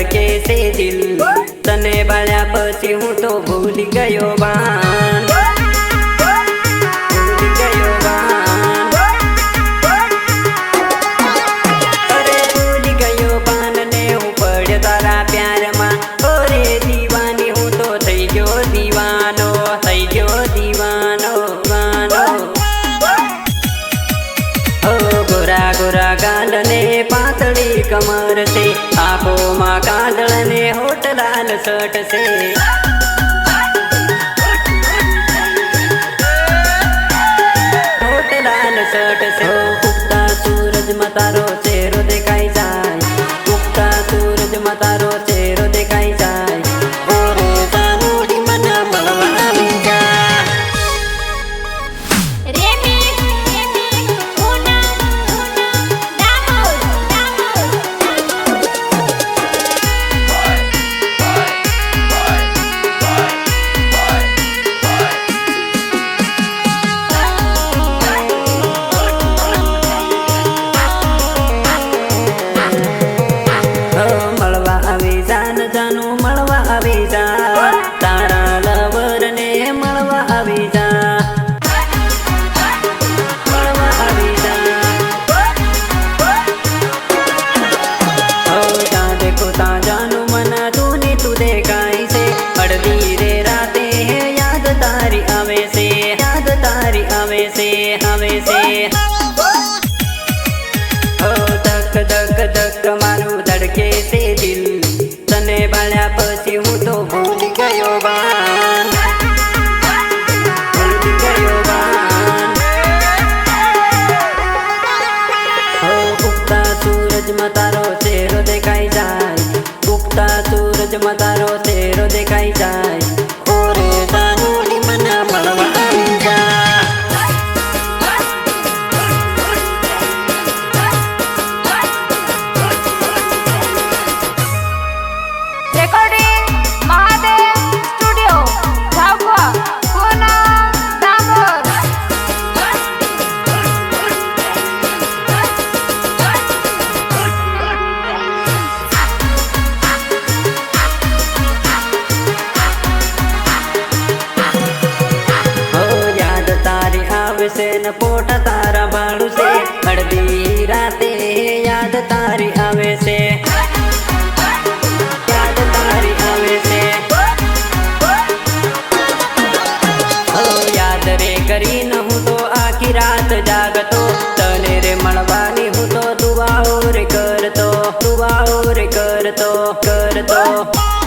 ધડકે છે દિલ તને બાળ્યા પછી હું તો ભૂલી ગયો બાન ભૂલી ગયો બાન અરે ભૂલી ગયો બાન ને હું પડ્યો તારા પ્યારમાં અરે દીવાની હું તો થઈ ગયો દીવાનો થઈ ગયો દીવાનો વાનો ગોરા ગોરા ગાલ ને પાતળી કમર છે આંખોમાં કાજળ ને હોઠ લાલ શર્ટ છે હોઠ લાલ શર્ટ છે ઉગતા સૂરજમાં તારો ચહેરો દેખાઈ જાય ઉગતા સૂરજમાં તારો ચહેરો દેખાઈ જાય ઓરે સાનુડી મને મળવા આવી જા તારા લવર ને મળવા આવી જા મળવા આવી જા ત્યાં દેખો ત્યાં જાનું મન તું ને તું દેખાય છે અડધી રે રાતે યાદ તારી આવે છે યાદ તારી આવે છે આવે છે ધક ધક ધક મારું ધડકે છે દિલ તને બાળ્યા પછી હું તો ભૂલી ગયો બાન ભૂલી ગયો બાન ઉગતા સૂરજમાં તારો ચહેરો દેખાઈ જાય ઉગતા સૂરજમાં તારો ચહેરો દેખાઈ જાય ઓરે સાનુડી મને મળવા આવી જા से न पोटा तारा बाळू से अड़धी राते याद तारी आवे से याद तारी आवे से याद रे करी न हूँ तो आखी रात जागतो तने रे मळवानी हूँ तो दुआओ रे करतो दुआओ रे करतो करतो